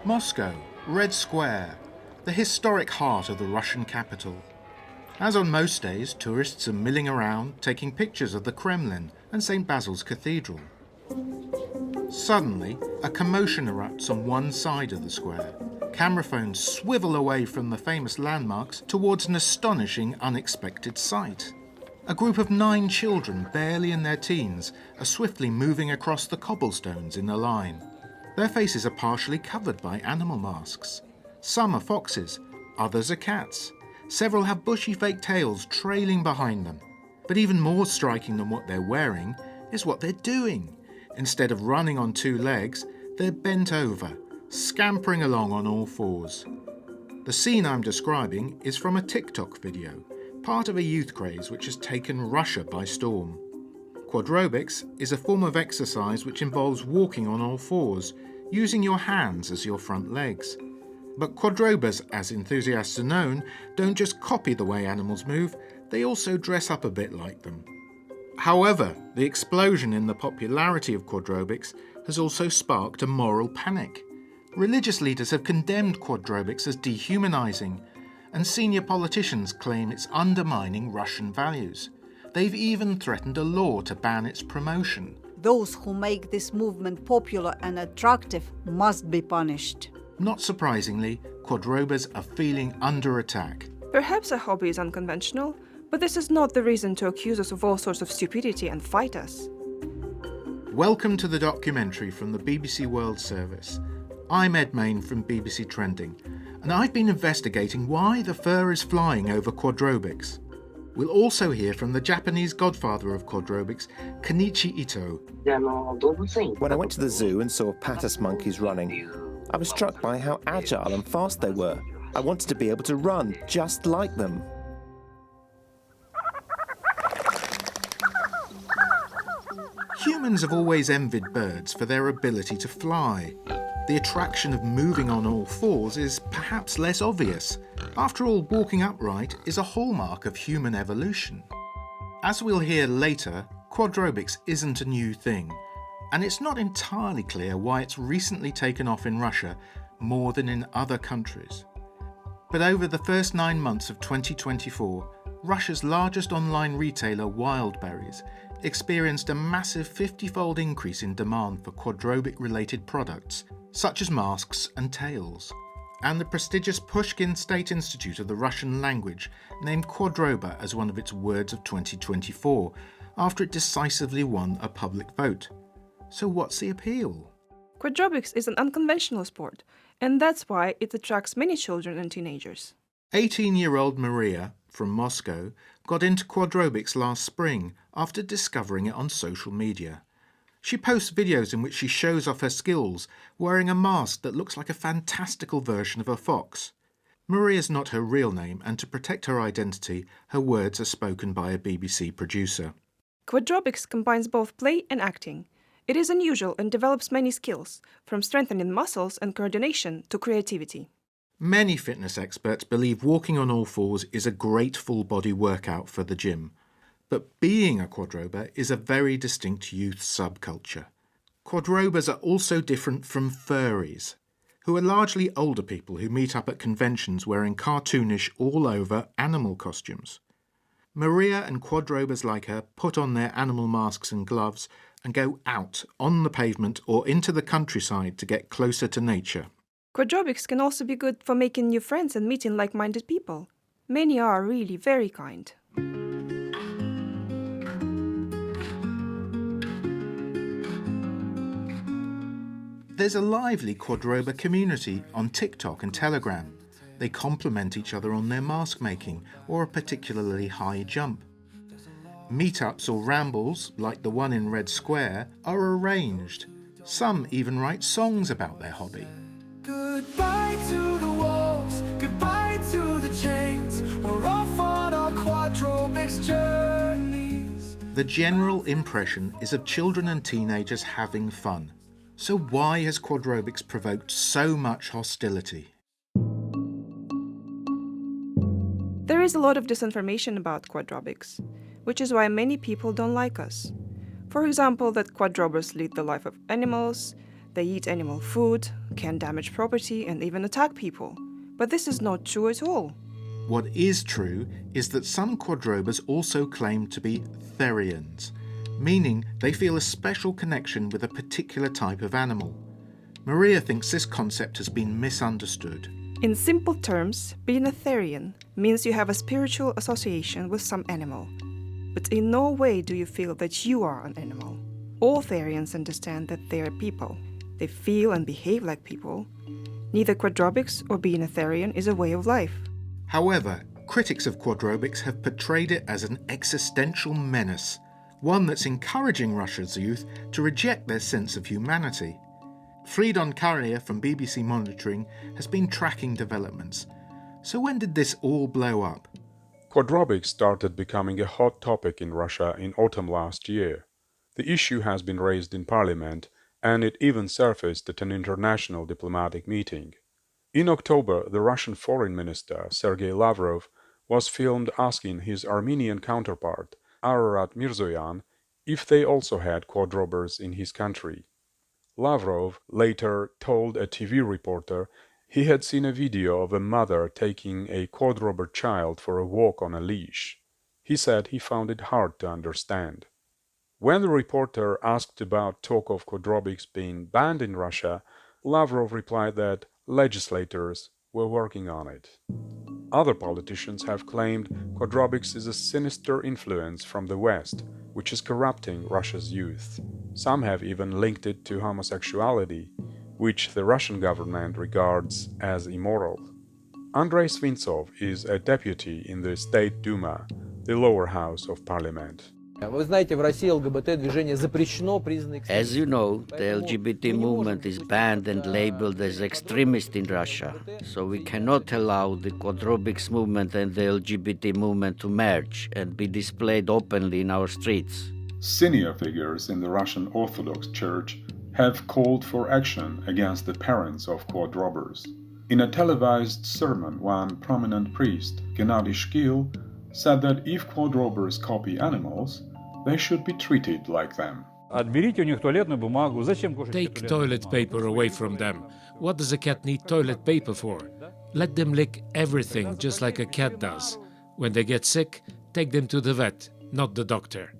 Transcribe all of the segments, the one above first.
Moscow, Red Square, the historic heart of the Russian capital. As on most days, tourists are milling around, taking pictures of the Kremlin and St. Basil's Cathedral. Suddenly, a commotion erupts on one side of the square. Camera phones swivel away from the famous landmarks towards an astonishing, unexpected sight. A group of 9 children, barely in their teens, are swiftly moving across the cobblestones in a line. Their faces are partially covered by animal masks. Some are foxes, others are cats. Several have bushy fake tails trailing behind them. But even more striking than what they're wearing is what they're doing. Instead of running on 2 legs, they're bent over, scampering along on all 4s. The scene I'm describing is from a TikTok video, part of a youth craze which has taken Russia by storm. Quadrobics is a form of exercise which involves walking on all 4s, using your hands as your front legs. But quadrobers, as enthusiasts are known, don't just copy the way animals move, they also dress up a bit like them. However, the explosion in the popularity of quadrobics has also sparked a moral panic. Religious leaders have condemned quadrobics as dehumanizing, and senior politicians claim it's undermining Russian values. They've even threatened a law to ban its promotion. Those who make this movement popular and attractive must be punished. Not surprisingly, quadrobers are feeling under attack. Perhaps a hobby is unconventional, but this is not the reason to accuse us of all sorts of stupidity and fight us. Welcome to the documentary from the BBC World Service. I'm Ed Main from BBC Trending, and I've been investigating why the fur is flying over quadrobics. We'll also hear from the Japanese godfather of quadrobics, Kenichi Ito. When I went to the zoo and saw patas monkeys running, I was struck by how agile and fast they were. I wanted to be able to run just like them. Humans have always envied birds for their ability to fly. The attraction of moving on all 4s is perhaps less obvious. After all, walking upright is a hallmark of human evolution. As we'll hear later, quadrobics isn't a new thing, and it's not entirely clear why it's recently taken off in Russia more than in other countries. But over the first 9 months of 2024, Russia's largest online retailer, Wildberries, experienced a massive 50-fold increase in demand for quadrobic-related products, such as masks and tails. And the prestigious Pushkin State Institute of the Russian language named Quadrober as one of its words of 2024, after it decisively won a public vote. So what's the appeal? Quadrobics is an unconventional sport, and that's why it attracts many children and teenagers. 18-year-old Maria, from Moscow, got into quadrobics last spring after discovering it on social media. She posts videos in which she shows off her skills, wearing a mask that looks like a fantastical version of a fox. Maria's not her real name, and to protect her identity, her words are spoken by a BBC producer. Quadrobics combines both play and acting. It is unusual and develops many skills, from strengthening muscles and coordination to creativity. Many fitness experts believe walking on all 4s is a great full-body workout for the gym. But being a quadrober is a very distinct youth subculture. Quadrobers are also different from furries, who are largely older people who meet up at conventions wearing cartoonish, all-over animal costumes. Maria and quadrobers like her put on their animal masks and gloves and go out on the pavement or into the countryside to get closer to nature. Quadrobics can also be good for making new friends and meeting like-minded people. Many are really very kind. There's a lively quadrober community on TikTok and Telegram. They complement each other on their mask making or a particularly high jump. Meetups or rambles, like the one in Red Square, are arranged. Some even write songs about their hobby. Goodbye to the walls, goodbye to the chains. We're off on our quadrobics journeys. The general impression is of children and teenagers having fun. So why has quadrobics provoked so much hostility? There is a lot of disinformation about quadrobics, which is why many people don't like us. For example, that quadrobers lead the life of animals, They eat animal food, can damage property, and even attack people. But this is not true at all. What is true is that some quadrobers also claim to be therians, meaning they feel a special connection with a particular type of animal. Maria thinks this concept has been misunderstood. In simple terms, being a therian means you have a spiritual association with some animal. But in no way do you feel that you are an animal. All therians understand that they are people. They feel and behave like people. Neither quadrobics or being a therian is a way of life. However, critics of quadrobics have portrayed it as an existential menace, one that's encouraging Russia's youth to reject their sense of humanity. Fridon from BBC Monitoring has been tracking developments. So when did this all blow up? Quadrobics started becoming a hot topic in Russia in autumn last year. The issue has been raised in parliament, and it even surfaced at an international diplomatic meeting. In October, the Russian foreign minister, Sergei Lavrov, was filmed asking his Armenian counterpart, Ararat Mirzoyan, if they also had quadrobers in his country. Lavrov later told a TV reporter he had seen a video of a mother taking a quadrober child for a walk on a leash. He said he found it hard to understand. When the reporter asked about talk of quadrobics being banned in Russia, Lavrov replied that legislators were working on it. Other politicians have claimed quadrobics is a sinister influence from the West, which is corrupting Russia's youth. Some have even linked it to homosexuality, which the Russian government regards as immoral. Andrei Svintsov is a deputy in the State Duma, the lower house of parliament. As you know, the LGBT movement is banned and labeled as extremist in Russia, so we cannot allow the Quadrobics movement and the LGBT movement to merge and be displayed openly in our streets. Senior figures in the Russian Orthodox Church have called for action against the parents of quadrobers. In a televised sermon, one prominent priest, Gennady Shkil, said that if quadrobers copy animals, they should be treated like them. Take toilet paper away from them. What does a cat need toilet paper for? Let them lick everything just like a cat does. When they get sick, take them to the vet, not the doctor.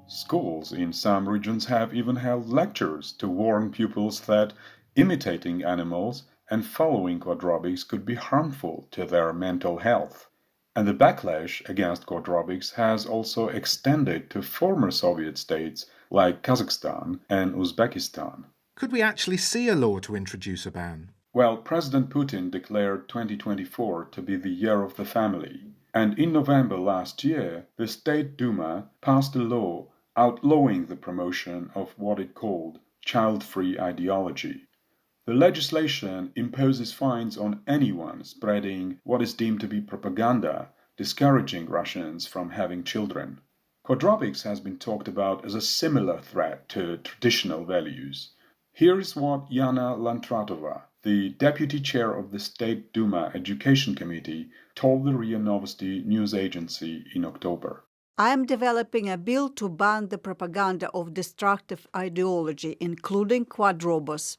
Schools in some regions have even held lectures to warn pupils that imitating animals and following quadrobics could be harmful to their mental health. And the backlash against quadrobics has also extended to former Soviet states like Kazakhstan and Uzbekistan. Could we actually see a law to introduce a ban? Well, President Putin declared 2024 to be the year of the family. And in November last year, the State Duma passed a law outlawing the promotion of what it called child-free ideology. The legislation imposes fines on anyone spreading what is deemed to be propaganda, discouraging Russians from having children. Quadrobics has been talked about as a similar threat to traditional values. Here is what Yana Lantratova, the deputy chair of the State Duma Education Committee, told the RIA Novosti news agency in October. I am developing a bill to ban the propaganda of destructive ideology, including quadrobers.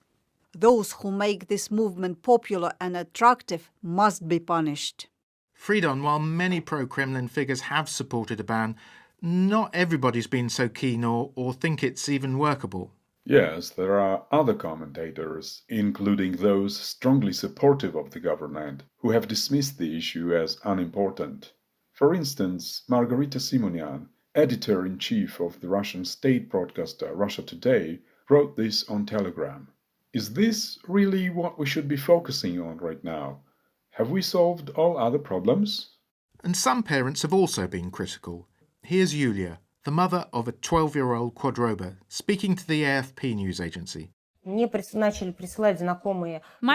Those who make this movement popular and attractive must be punished. Fridon, while many pro-Kremlin figures have supported a ban, not everybody's been so keen or think it's even workable. Yes, there are other commentators, including those strongly supportive of the government, who have dismissed the issue as unimportant. For instance, Margarita Simonyan, editor-in-chief of the Russian state broadcaster Russia Today, wrote this on Telegram. Is this really what we should be focusing on right now? Have we solved all other problems? And some parents have also been critical. Here's Yulia, the mother of a 12-year-old quadrober, speaking to the AFP news agency. My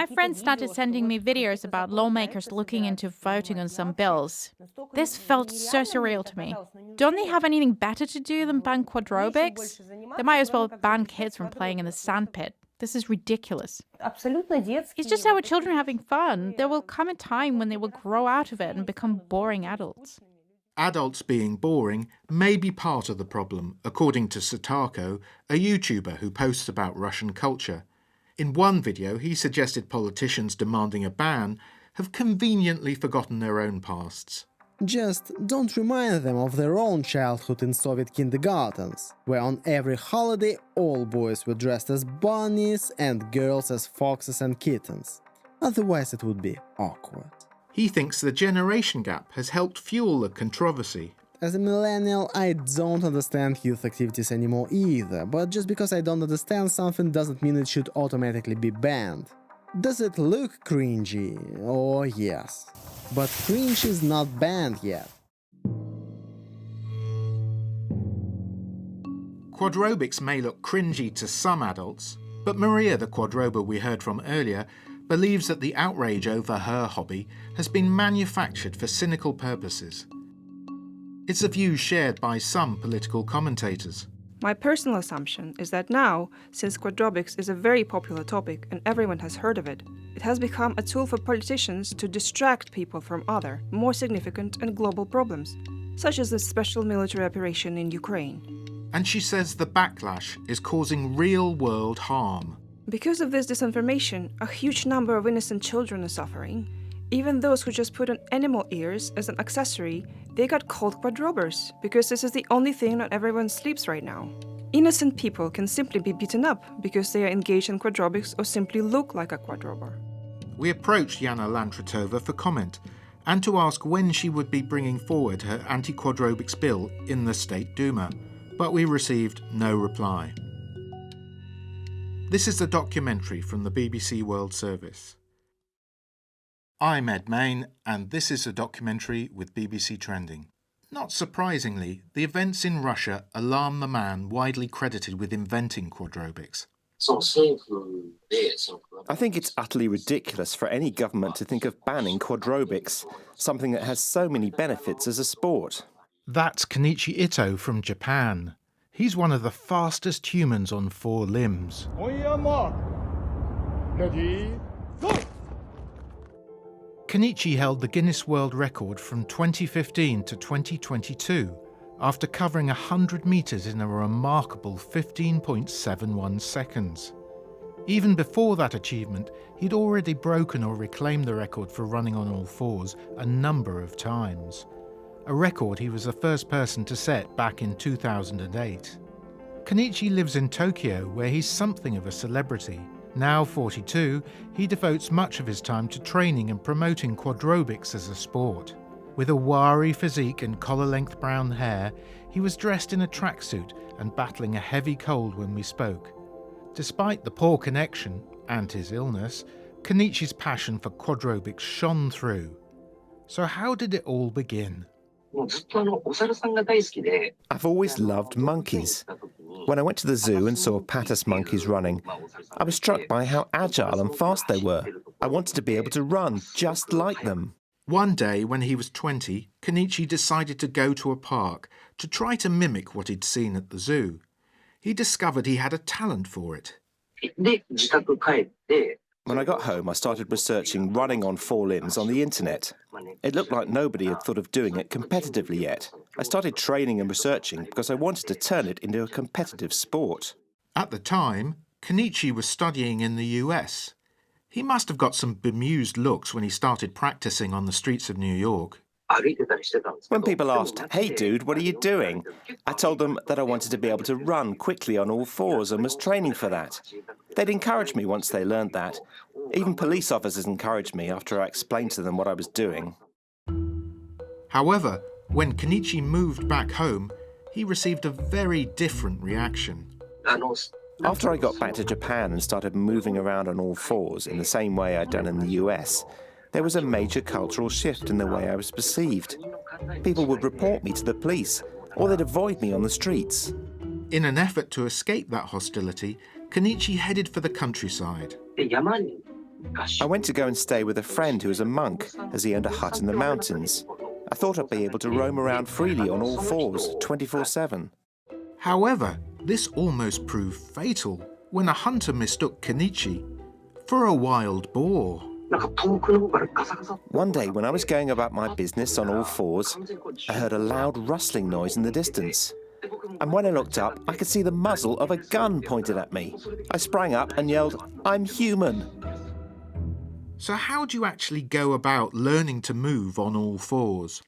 friends started sending me videos about lawmakers looking into voting on some bills. This felt so surreal to me. Don't they have anything better to do than ban quadrobics? They might as well ban kids from playing in the sandpit. This is ridiculous. It's just our children having fun. There will come a time when they will grow out of it and become boring adults. Adults being boring may be part of the problem, according to Satako, a YouTuber who posts about Russian culture. In one video, he suggested politicians demanding a ban have conveniently forgotten their own pasts. Just don't remind them of their own childhood in Soviet kindergartens, where on every holiday all boys were dressed as bunnies and girls as foxes and kittens. Otherwise it would be awkward. He thinks the generation gap has helped fuel the controversy. As a millennial, I don't understand youth activities anymore either, but just because I don't understand something doesn't mean it should automatically be banned. Does it look cringy? Oh yes. But cringe is not banned yet. Quadrobics may look cringy to some adults, but Maria, the quadrober we heard from earlier, believes that the outrage over her hobby has been manufactured for cynical purposes. It's a view shared by some political commentators. My personal assumption is that now, since Quadrobics is a very popular topic and everyone has heard of it, it has become a tool for politicians to distract people from other, more significant and global problems, such as the special military operation in Ukraine. And she says the backlash is causing real-world harm. Because of this disinformation, a huge number of innocent children are suffering. Even those who just put on animal ears as an accessory, they got called quadrobers, because this is the only thing not everyone sleeps right now. Innocent people can simply be beaten up because they are engaged in quadrobics or simply look like a quadrober. We approached Yana Lantratova for comment and to ask when she would be bringing forward her anti-quadrobics bill in the State Duma, but we received no reply. This is a documentary from the BBC World Service. I'm Ed Main, and this is a documentary with BBC Trending. Not surprisingly, the events in Russia alarm the man widely credited with inventing quadrobics. I think it's utterly ridiculous for any government to think of banning quadrobics, something that has so many benefits as a sport. That's Kenichi Ito from Japan. He's one of the fastest humans on 4 limbs. On your mark. Ready, go! Kenichi held the Guinness World Record from 2015 to 2022 after covering 100 metres in a remarkable 15.71 seconds. Even before that achievement, he'd already broken or reclaimed the record for running on all fours a number of times. A record he was the first person to set back in 2008. Kenichi lives in Tokyo, where he's something of a celebrity. Now 42, he devotes much of his time to training and promoting quadrobics as a sport. With a wiry physique and collar-length brown hair, he was dressed in a tracksuit and battling a heavy cold when we spoke. Despite the poor connection and his illness, Kenichi's passion for quadrobics shone through. So how did it all begin? I've always loved monkeys. When I went to the zoo and saw patas monkeys running, I was struck by how agile and fast they were. I wanted to be able to run just like them. One day when he was 20, Kenichi decided to go to a park to try to mimic what he'd seen at the zoo. He discovered he had a talent for it. When I got home, I started researching running on 4 limbs on the internet. It looked like nobody had thought of doing it competitively yet. I started training and researching because I wanted to turn it into a competitive sport. At the time, Kenichi was studying in the US. He must have got some bemused looks when he started practicing on the streets of New York. When people asked, "Hey dude, what are you doing?" I told them that I wanted to be able to run quickly on all fours and was training for that. They'd encourage me once they learned that. Even police officers encouraged me after I explained to them what I was doing. However, when Kenichi moved back home, he received a very different reaction. After I got back to Japan and started moving around on all fours in the same way I'd done in the US, there was a major cultural shift in the way I was perceived. People would report me to the police, or they'd avoid me on the streets. In an effort to escape that hostility, Kenichi headed for the countryside. I went to go and stay with a friend who was a monk, as he owned a hut in the mountains. I thought I'd be able to roam around freely on all fours, 24/7. However, this almost proved fatal when a hunter mistook Kenichi for a wild boar. One day, when I was going about my business on all fours, I heard a loud rustling noise in the distance. And when I looked up, I could see the muzzle of a gun pointed at me. I sprang up and yelled, "I'm human!" So how do you actually go about learning to move on all fours?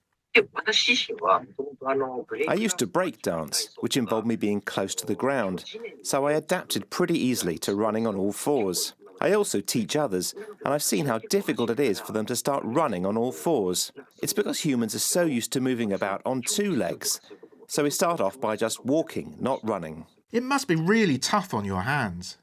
I used to break dance, which involved me being close to the ground, so I adapted pretty easily to running on all fours. I also teach others, and I've seen how difficult it is for them to start running on all fours. It's because humans are so used to moving about on two legs, so we start off by just walking, not running. It must be really tough on your hands.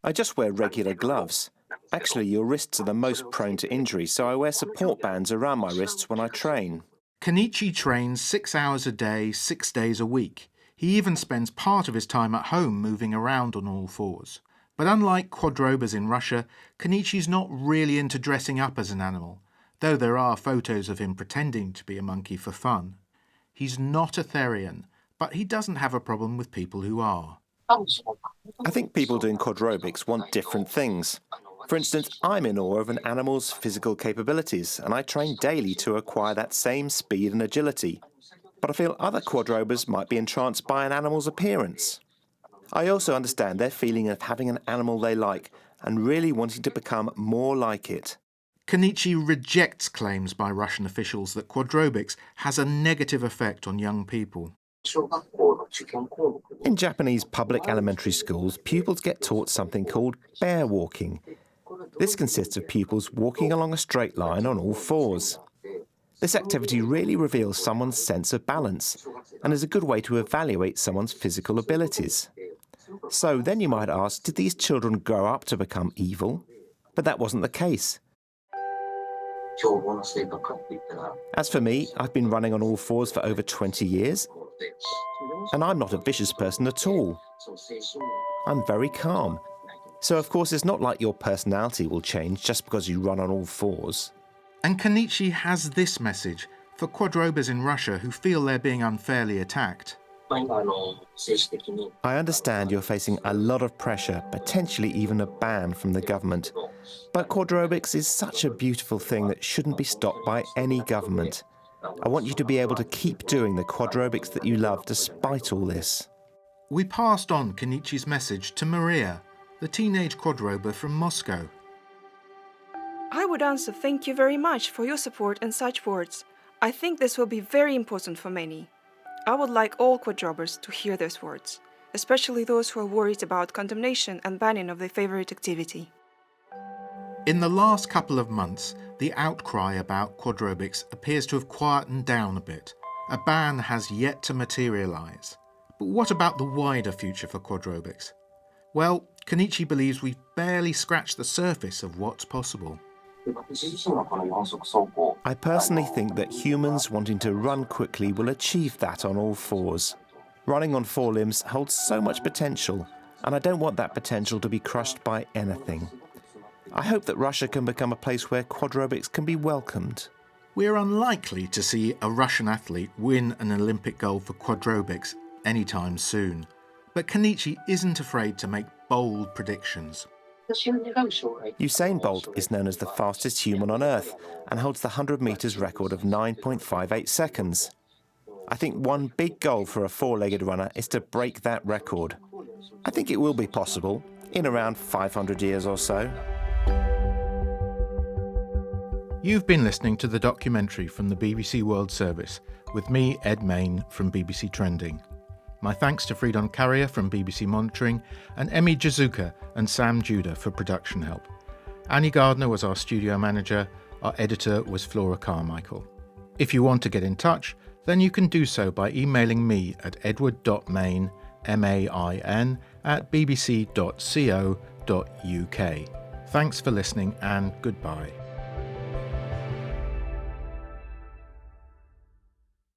I just wear regular gloves. Actually, your wrists are the most prone to injury, so I wear support bands around my wrists when I train. Kenichi trains 6 hours a day, 6 days a week. He even spends part of his time at home moving around on all fours. But unlike quadrobers in Russia, Kenichi's not really into dressing up as an animal, though there are photos of him pretending to be a monkey for fun. He's not a therian, but he doesn't have a problem with people who are. I think people doing quadrobics want different things. For instance, I'm in awe of an animal's physical capabilities, and I train daily to acquire that same speed and agility. But I feel other quadrobers might be entranced by an animal's appearance. I also understand their feeling of having an animal they like and really wanting to become more like it. Kenichi rejects claims by Russian officials that quadrobics has a negative effect on young people. In Japanese public elementary schools, pupils get taught something called bear walking. This consists of pupils walking along a straight line on all fours. This activity really reveals someone's sense of balance and is a good way to evaluate someone's physical abilities. So then you might ask, did these children grow up to become evil? But that wasn't the case. As for me, I've been running on all fours for over 20 years, and I'm not a vicious person at all. I'm very calm. So of course it's not like your personality will change just because you run on all fours. And Kenichi has this message for quadrobers in Russia who feel they're being unfairly attacked. I understand you're facing a lot of pressure, potentially even a ban from the government. But quadrobics is such a beautiful thing that shouldn't be stopped by any government. I want you to be able to keep doing the quadrobics that you love despite all this. We passed on Kenichi's message to Maria, the teenage quadrober from Moscow. I would answer thank you very much for your support and such words. I think this will be very important for many. I would like all quadrobers to hear those words, especially those who are worried about condemnation and banning of their favorite activity. In the last couple of months, the outcry about quadrobics appears to have quietened down a bit. A ban has yet to materialise. But what about the wider future for quadrobics? Well, Kenichi believes we've barely scratched the surface of what's possible. I personally think that humans wanting to run quickly will achieve that on all fours. Running on four limbs holds so much potential, and I don't want that potential to be crushed by anything. I hope that Russia can become a place where quadrobics can be welcomed. We're unlikely to see a Russian athlete win an Olympic gold for quadrobics anytime soon. But Kenichi isn't afraid to make bold predictions. Usain Bolt is known as the fastest human on Earth and holds the 100 metres record of 9.58 seconds. I think one big goal for a four-legged runner is to break that record. I think it will be possible in around 500 years or so. You've been listening to the documentary from the BBC World Service with me, Ed Main, from BBC Trending. My thanks to Fridon from BBC Monitoring and Emi Jozuka and Sam Judah for production help. Annie Gardner was our studio manager. Our editor was Flora Carmichael. If you want to get in touch, then you can do so by emailing me at edward.main, MAIN, @bbc.co.uk. Thanks for listening and goodbye.